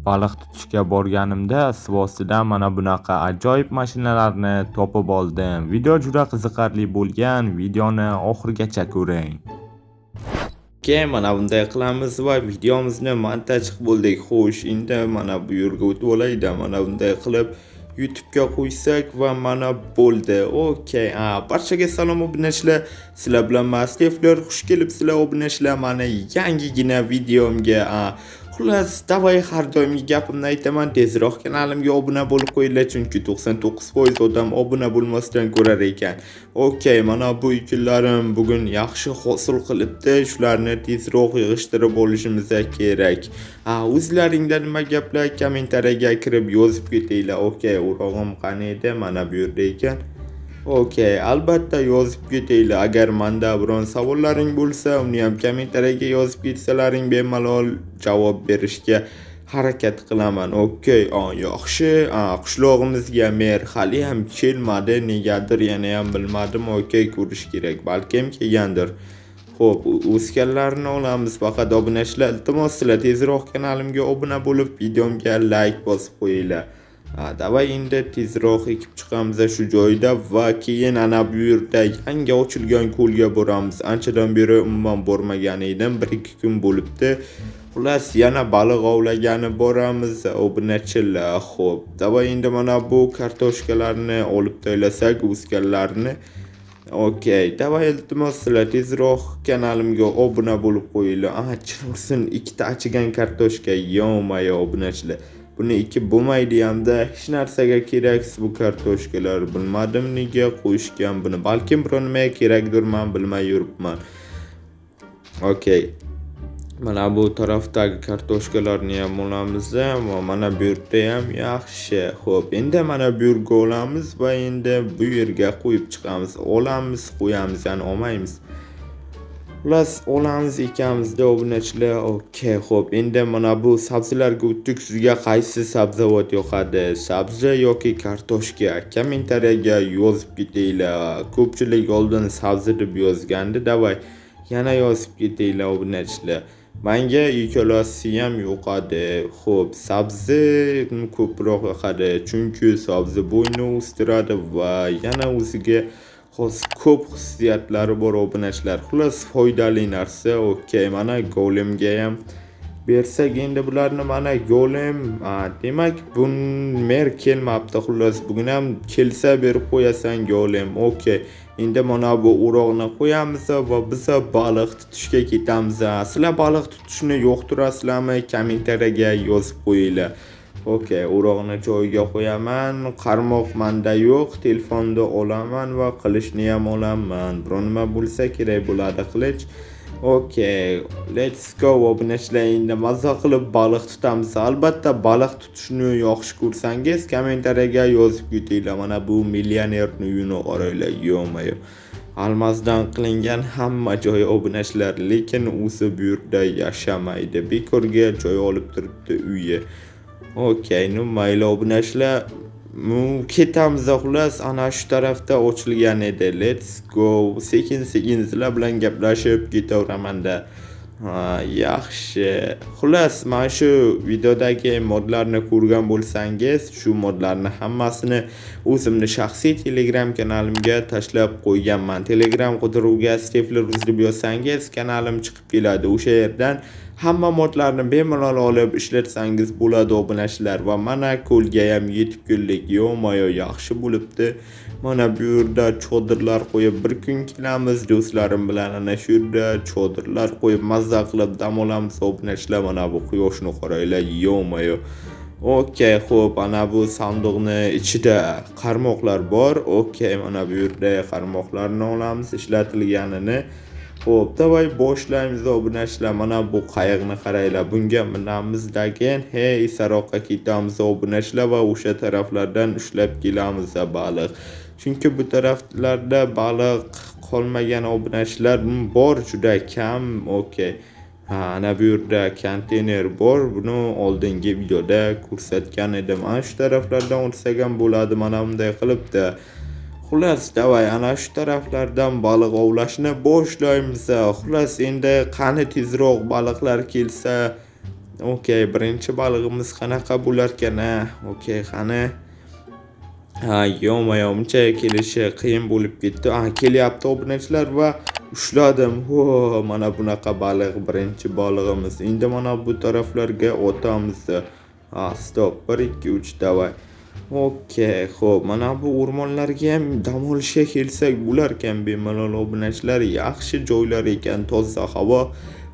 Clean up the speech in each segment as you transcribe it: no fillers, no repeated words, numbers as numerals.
Baliq tutishga borganimda suv ostidan mana bunaqa ajoyib mashinalarni topib oldim. Video juda qiziqarli bo'lgan. Videoni oxirigacha ko'ring. Mana bunday qilamiz va videomizni montaj qilib bo'ldik. Xo'sh, endi mana bu yerga o'tib olaydi. Mana bunday qilib YouTube'ga qo'ysak va mana bo'ldi. Barchaga salom obunachilar. Sizlar bilan Masteflar, xush kelibsizlar obunachilar. Mana yangigina videomga. Xullas, davay har doimgi gapimni aytaman, tezroq kanalimga obuna bo'lib qo'yinglar, chunki 99% odam obuna bo'lmasdan ko'rar ekan. Mana bu kunlarim bugun yaxshi hosil qilibdi. Shularni tezroq yig'ishtirib olishimiz kerak. O'zlaringda nima gaplar, kommentariyaga kirib yozib ketinglar. O'rog'im qani edi? Mana bu yerda ekan. Albatta yozib ketinglar. Agar menda biron savollaring bo'lsa, uni ham kommentariyaga yozib ketsalaring bemalol javob berishga harakat qilaman. Yaxshi. Qishlog'imizga mer hali ham kelmadi. Negadir yana ham bilmadim. Ko'rish kerak. Balkim kelgandir. Xo'p, o'sganlarni olamiz. Faqat obunachilar, iltimos sizlar tezroq kanalimga obuna bo'lib, videomga like bosib qo'yinglar. Davay endi tezroq ekib chiqamiz shu joyda va keyin ana bu yerda yangi ochilgan ko'lga boramiz. Anchadan beri umuman bormagan edim, 1-2 kun bo'libdi. Xullas, yana baliq ovlagani boramiz obunachilar. Xo'p, davay endi mana bu kartoshkalarni olib taylasak, o'sganlarni. Davay iltimos sizlar tezroq kanalimga obuna bo'lib qo'yinglar. Chinursin, 2 ta achigan kartoshka, yo'mayo obunachilar. Buni ekib bo'lmaydi hamda hech narsaga keraksiz bu kartoshkalar. Bilmadim nega qo'yishgan buni. Balkim biror nimaga kerakdir, men bilmay yuribman. Mana bu tarafdagi kartoshkalarni ham olamiz va mana bu yerda ham yaxshi. Xo'p, endi mana bu yerga olamiz va endi bu yerga qo'yib chiqamiz. Olamiz, qo'yamiz, ya'ni olmaymiz. Xullas, olamiz ekamizda obunachilar. Xo'p, endi mana bu sabzilarga o'tdik. Sizga qaysi sabzavot yoqadi? Sabzi yoki kartoshka? Kommentariyaga yozib ketinglar. Ko'pchilik oldin sabzi deb yozgandi. Davay yana yozib ketinglar obunachilar. Menga ikkalasi ham yoqadi. Xo'p, sabzi ko'proq yoqadi, chunki sabzi bo'yni o'stiradi va yana o'ziga xos ko'p xususiyatlari bor obunachilar. Xullas, foydali narsa. Mana golemga ham bersak endi bularni mana golem, demak bun mer kelmabdi. Xullas, bugun ham kelsa berib qo'yasan golem. Endi mana bu o'roqni qo'yamiz va biz baliq tutishga ketamiz. Sizlar baliq tutishni yoqtirasizlarmi? Kommentariyaga yozib qo'yinglar. O'roqni joyiga qo'yaman. Qarmoq menda yo'q, telefonda olaman va qilichni ham olaman. Biror nima bo'lsa kerak bo'ladi qilich. Let's go obunachilar, endi mazza qilib baliq tutamiz. Albatta baliq tutishni yaxshi ko'rsangiz kommentariyaga yozib ketinglar. Mana bu millionerning uyini qaranglar, yo'mayo. Almazdan qilingan hamma joy obunachilar, lekin o'zi bu yerda yashamaydi. Bekorga joy olib turibdi uyi. Mayli obunachilar, ketamiz. Xullas, ana shu tarafda ochilgan edi. Let's go. Sekin sizlar bilan gaplashib ketaveraman-da. Yaxshi. Xullas, mana shu videodagi modlarni ko'rgan bo'lsangiz, shu modlarni hammasini o'zimning shaxsiy Telegram kanalimga tashlab qo'yganman. Telegram qidiruvga Stefler deb yozsangiz, kanalim chiqib keladi. O'sha yerdan hamma modlarni bemalol olib ishlatsangiz bo'ladi obunachilar. Va mana ko'lga ham yetib keldik. Yo'mayo, yaxshi bo'libdi. Mana bu yerda chodirlar qo'yib bir kun kelamiz do'stlarim bilan. Ana shu yerda chodirlar qo'yib mazza qilib dam olamiz obunachilar. Mana bu quyoshni qaranglar, yo'mayo. Xo'p, ana bu sanduqni ichida qarmoqlar bor. Mana bu yerda qarmoqlarni olamiz, ishlatilganini. Xo'p, davay boshlaymiz obunachilar. Mana bu qayiqni qaranglar. Bunga minamizdan saroqqa ketamiz obunachilar va o'sha taraflardan ushlab kelamiz baliq. Chunki bu taraflarda baliq qolmagan obunachilar bor, juda kam. Ana bu yerda konteyner bor. Buni oldingi videoda ko'rsatgan edim. Ana shu taraflardan olsak ham bo'ladi, mana bunday qilibdi. Xullas, davay ana shu taraflardan baliq ovlashni boshlaymiz. Xullas, endi qani tezroq baliqlar kelsa Okey, birinchi balig'imiz qanaqa bo'larkan a? Okey, qani. Ha, yo-moyo, buncha kelishi qiyin bo'lib ketdi. Kelyapti obunachilar va ushladim. Mana bunaqa baliq, birinchi balig'imiz. Endi mana bu taraflarga otamiz. Stop. 1 2 3 davay. Okey, xo'p. Mana bu o'rmonlarga ham dam olishga kelsak bo'larkan bemalol obunachilar. Yaxshi joylar ekan, toza havo.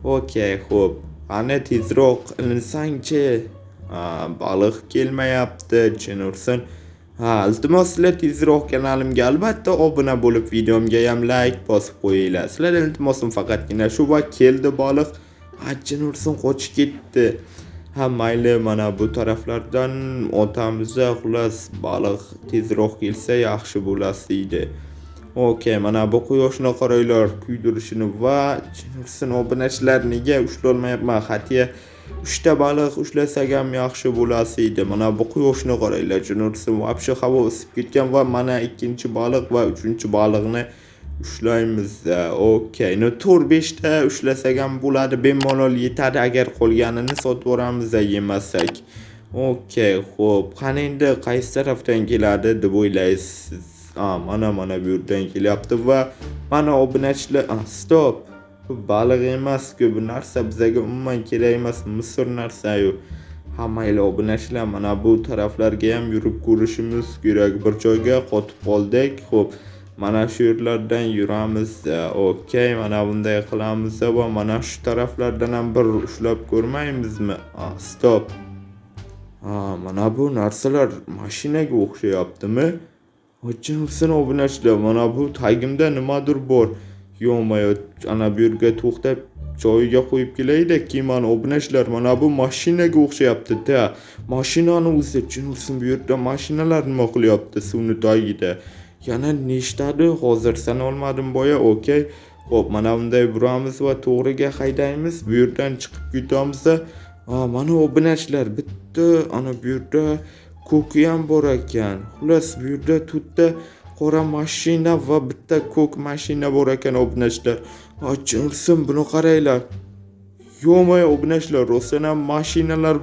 Okey, xo'p. Qani tezroq ilinsang-chi. Baliq kelmayapti, chin ursin. Iltimos sizlar tezroq kanalimga albatta obuna bo'lib, videomga ham like bosib qo'yinglar. Sizlardan iltimosim faqatgina shu va keldi baliq. Chin ursin qochib ketdi. Mayli, mana bu taraflardan otamiz, xullas baliq tezroq kelsa yaxshi bo'ladi. Okey, mana bu quyoshni qaranglar, kuydirishini va chin ursin obunachilar nega ushlolmayapman? Xatiya 3 ta baliq ushlasak ham yaxshi bo'ladi. Mana bu quyoshni qaranglar, chin ursin, vobshe havo isib ketgan va mana ikkinchi baliq va uchinchi baliqni ushlaymiz. Okey, 4-5 ta ushlasak ham bo'ladi, bemalol yetadi agar qolganini sotib yuboramiz yemasak. Okey, xo'p. Qani endi qaysi tarafdan keladi deb o'ylaysiz? Mana bu yerdan kelyapti va mana obunachilar, stop. Bu baliq emas-ku, bu narsa bizga umuman kerak emas, misr narsa-yu. Mayli obunachilar, mana bu taraflarga ham yurib ko'rishimiz kerak. Bir joyga qotib qoldik. Xo'p, mana shu yerlardan yuramiz. Okey, mana bunday qilamiz va mana shu taraflardan ham bir ushlab ko'rmaymizmi? Stop. Mana bu narsalar mashinaga o'xshayaptimi? Chin ursin obunachilar, mana bu tagimda nimadir bor. Yo-moyo, ana bu yerga to'xtab joyiga qo'yib kelaylik. Keyin obunachilar, mana bu mashinaga o'xshayapti-da. Mashinani o'zi, chin ursin, bu yerda mashinalar nima qilyapti suvni tagida? Yana nechtadi? Hozir sana olmadim boya. Okey. Xo'p, mana bunday buramiz va to'g'riga haydaymiz. Bu yerdan chiqib ketamiz. Mana obunachilar, bitta ana bu yerda ko'ki ham bor ekan. Xullas, bu yerda to'rtta qora mashina va bitta ko'k mashina bor ekan obunachilar. Chin ursin, buni qaranglar. Yo-moyo obunachilar, rostdan ham mashinalar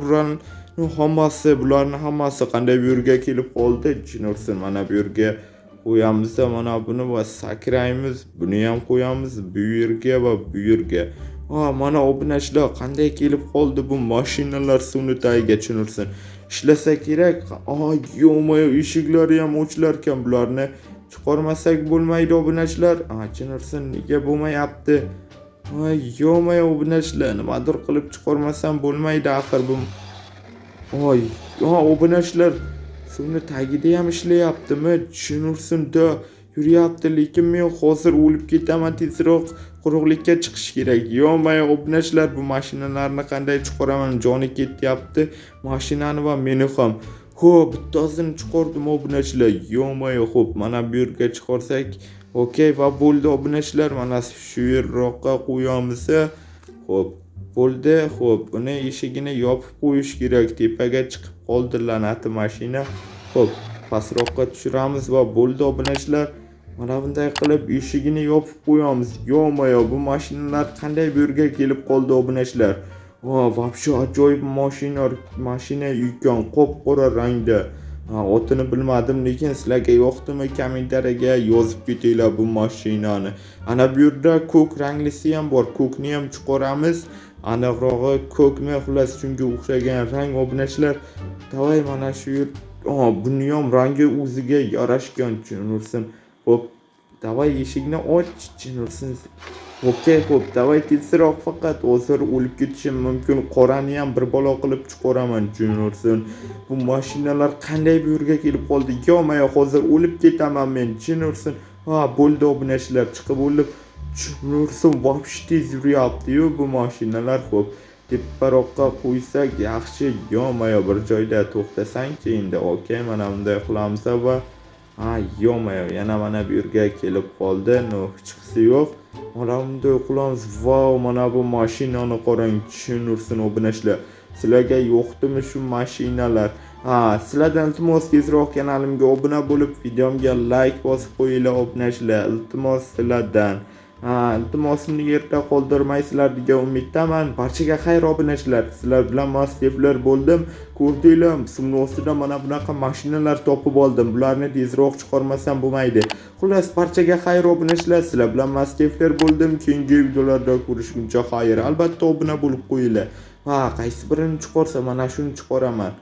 bularning hammasi qanday bu yerga kelib qoldi? Chin ursin, mana bu yerga qo'yamiz, mana buni va sakraymiz. Buni ham qo'yamiz bu yerga va bu yerga. Mana obunachilar, qanday kelib qoldi bu mashinalar suvni tagiga, chin ursin. Ishlasa kerak. Yo-moyo, eshiklari ham ochilar ekan, bularni chiqarmasak bo'lmaydi obunachilar. Chin ursin, nega bo'lmayapti? Yo-moyo obunachilar, nimadir qilib chiqarmasam bo'lmaydi axir bu. Obunachilar, suvni tagida ham ishlayaptimi? Chin ursin-da, yuryapti, lekin men hozir o'lib ketaman, tezroq quruqlikka chiqish kerak. Yo-moyo obunachilar, bu mashinalarni qanday chiqaraman? Joni ketyapti mashinani va meni ham. Bittasini chiqardim obunachilar. Yo-moyo, xo'p, mana bu yerga chiqarsak, okey va bo'ldi obunachilar. Mana shu yerroqqa qo'yamiz. Xo'p, bo'ldi. Xo'p, buni eshigini yopib qo'yish kerak. Tepaga chiqib qoldi la'nati mashina. Xo'p, pastroqqa tushiramiz va bo'ldi obunachilar. Mana bunday qilib eshigini yopib qo'yamiz. Yo-moyo, bu mashinalar qanday bu yerga kelib qoldi obunachilar? Vobshe ajoyib mashina ekan, qop-qora rangda. Otini bilmadim, lekin sizlarga yoqdimi? Kommentariyaga yozib ketinglar bu mashinani. Ana bu yerda ko'k ranglisi ham bor. Ko'kni ham chiqaramiz. Aniqrog'i ko'kmi, xullas shunga o'xshagan rang obunachilar. Davay, mana shu yer. Buni ham rangi o'ziga yarashgan, chin ursin. Xo'p, davay eshikni och, chin ursin. Okey, xo'p, davay tezroq, faqat hozir o'lib ketishim mumkin. Qorani ham bir balo qilib chiqaraman, chin ursin. Bu mashinalar qanday bu yerga kelib qoldi? Yo-moyo, hozir o'lib ketaman men, chin ursin. Bo'ldi obunachilar, chiqib o'lib. Chin ursin, vobshe tez yuryapti-yu bu mashinalar. Xo'p, teparoqqa qo'ysak yaxshi. Yo-moyo, bir joyda to'xtasang-chi endi. Okey, mana bunday qilamiz va yo-moyo, yana mana bu yerga kelib qoldi. Chiqisi yo'q. Mana bunday qilamiz. Mana bu mashinani qarang, chin ursin obunachilar. Sizlarga yoqdimi shu mashinalar? Sizlardan iltimos tezroq kanalimga obuna bo'lib, videomga like bosib qo'yinglar obunachilar. Iltimos sizlardan. Iltimosimni yerda qoldirmaysizlar degan umiddaman. Barchaga xayr obunachilar. Sizlar bilan masteflar bo'ldim. Ko'rdinglar, simni ostida mana bunaqa mashinalar topib oldim. Bularni tezroq chiqarmasam bo'lmaydi. Xullas, barchaga xayr obunachilar. Sizlar bilan masteflar bo'ldim. Keyingi videolarda ko'rishguncha xayr. Albatta obuna bo'lib qo'yinglar. Qaysi birini chiqarsa mana shuni chiqaraman.